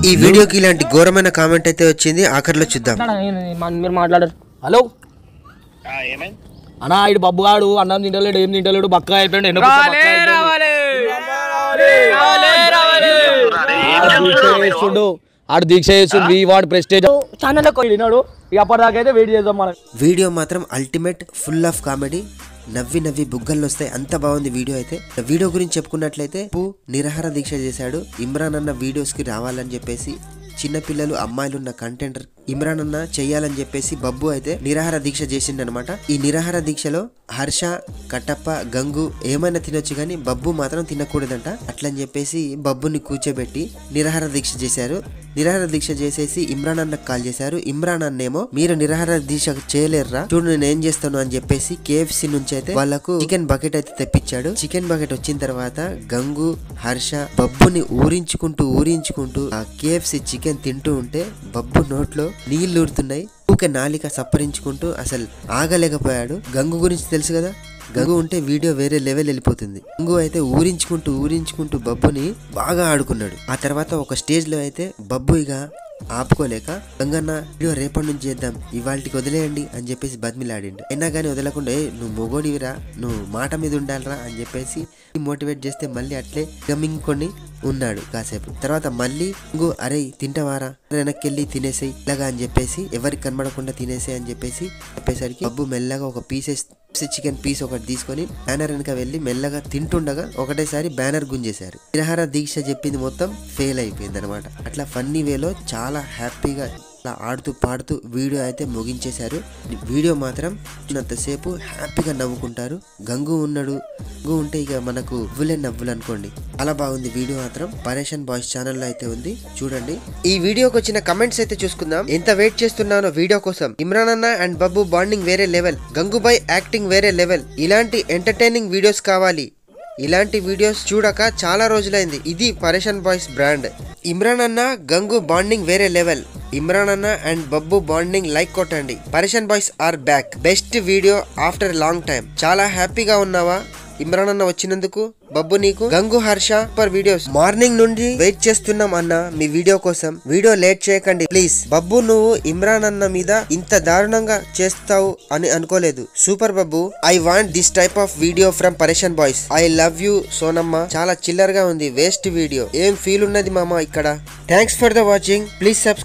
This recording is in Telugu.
ఈ వీడియోకి ఇలాంటి ఘోరమైన కామెంట్ అయితే వచ్చింది, ఆఖరిలో చూద్దాం. మీరు మాట్లాడారు. హలో అన్నా, ఇటు బబ్బుగాడు అన్నం తింటలేడు, ఏం తింటలేడు, బక్క అయిపోయాడు. ఆడు దీక్ష చేస్తుండు, వాడు ప్రెస్టేజ్ ఛానల్ వినాడు. ఇక అప్పటిదాకైతే వెయిట్ చేద్దాం మనం. వీడియో మాత్రం అల్టిమేట్, ఫుల్ ఆఫ్ కామెడీ, నవ్వి నవ్వి బుగ్గల్లో వస్తాయి, అంత బాగుంది వీడియో అయితే. వీడియో గురించి చెప్పుకున్నట్లయితే నిరాహార దీక్ష చేశాడు. ఇమ్రాన్ అన్న వీడియోస్ కి రావాలని చెప్పేసి చిన్నపిల్లలు అమ్మాయిలు ఉన్న కంటెంట్ ఇమ్రాన్ అన్న చెయ్యాలని చెప్పేసి బబ్బు అయితే నిరాహార దీక్ష చేసిండనమాట. ఈ నిరాహార దీక్షలో హర్ష, కట్టప్ప, గంగు ఏమైనా తినొచ్చు కానీ బబ్బు మాత్రం తినకూడదంట. అట్లని చెప్పేసి బబ్బుని కూర్చోబెట్టి నిరాహార దీక్ష చేశారు. నిరాహార దీక్ష చేసేసి ఇమ్రాన్ అన్నకు కాల్ చేశారు. ఇమ్రాన్ అన్నేమో మీరు నిరాహార దీక్ష చేయలేరురా, చూడు నేను ఏం చేస్తాను అని చెప్పేసి KFC నుంచి అయితే వాళ్ళకు చికెన్ బకెట్ అయితే తెప్పించాడు. చికెన్ బకెట్ వచ్చిన తర్వాత గంగు, హర్ష బబ్బుని ఊరించుకుంటూ ఆ KFC చికెన్ తింటూ ఉంటే బబ్బు నోట్లో నీళ్లు ఊరుతున్నాయి. ఊకే నాలిక సప్పరించుకుంటూ అసలు ఆగలేకపోయాడు. గంగు గురించి తెలుసు కదా, గంగు ఉంటే వీడియో వేరే లెవెల్ వెళ్ళిపోతుంది. గంగు అయితే ఊరించుకుంటూ బబ్బుని బాగా ఆడుకున్నాడు. ఆ తర్వాత ఒక స్టేజ్ లో అయితే బబ్బు ఇక ఆపుకోలేక గంగన్న వీడియో రేపటి నుంచి చేద్దాం, ఇవాళకి వదిలేయండి అని చెప్పేసి బతిమిలాడిండు. అయినా కానీ వదలకుండా నువ్వు మొగోడివిరా, నువ్వు మాట మీద ఉండాలరా అని చెప్పేసి మోటివేట్ చేస్తే మళ్ళీ అట్లే గమ్మింగ్కొని ఉన్నాడు కాసేపు. తర్వాత మళ్ళీ అరే తింటావారా, వెనక్కి వెళ్ళి తినేసేయి ఇలాగా అని చెప్పేసి ఎవరికి కనబడకుండా తినేసేయి అని చెప్పేసరికి బబ్బు మెల్లగా ఒక చికెన్ పీస్ ఒకటి తీసుకొని బ్యానర్ వెనక వెళ్ళి మెల్లగా తింటుండగా ఒకటేసారి బ్యానర్ గుంజేశారు. నిరాహార దీక్ష చెప్పింది మొత్తం ఫెయిల్ అయిపోయింది అనమాట. అట్లా ఫన్నీ వేలో చాలా హ్యాపీగా అలా ఆడుతూ పాడుతూ వీడియో అయితే ముగించేశారు. వీడియో మాత్రం చూసినంతసేపు హ్యాపీగా నవ్వుకుంటారు. గంగు ఉంటే ఇక మనకు నవ్వులు అనుకోండి. అలా బాగుంది వీడియో మాత్రం. పరేషన్ బాయ్స్ ఛానల్లో అయితే ఉంది, చూడండి. ఈ వీడియోకి వచ్చిన కమెంట్స్ అయితే చూసుకుందాం. ఎంత వెయిట్ చేస్తున్నానో వీడియో కోసం. ఇమ్రాన్ అన్న అండ్ బబ్బు బాండింగ్ వేరే లెవెల్, గంగుబాయ్ యాక్టింగ్ వేరే లెవెల్, ఇలాంటి ఎంటర్టైనింగ్ వీడియోస్ కావాలి, ఇలాంటి వీడియోస్ చూడక చాలా రోజులైంది, ఇది పరేషన్ బాయ్స్ బ్రాండ్. ఇమ్రాన్ అన్న గంగు బాండింగ్ వేరే లెవెల్, ఇమ్రాన్ అన్న అండ్ బబ్బు బాండింగ్ లైక్ కొట్టండి. Pareshan boys are back, best video after long time. చాలా హ్యాపీగా ఉన్నావా ఇమ్రాన్ అన్న వచ్చినందుకు? బబ్బు నీకు, గంగు, హర్ష పర్ వీడియోస్ మార్నింగ్ నుండి వెయిట్ చేస్తున్నాం అన్న మీ వీడియో కోసం, వీడియో లేట్ చేయకండి ప్లీజ్. బబ్బు నువ్వు ఇమ్రాన్ అన్న మీద ఇంత దారుణంగా చేస్తావు అని అనుకోలేదు, super Babbu. I want this type of video from Pareshan boys. I love you Sonamma. చాలా చిల్లర్ గా ఉంది, వేస్ట్ వీడియో. ఏం ఫీల్ ఉన్నది మామ ఇక్కడ. Thanks for the watching, please subscribe.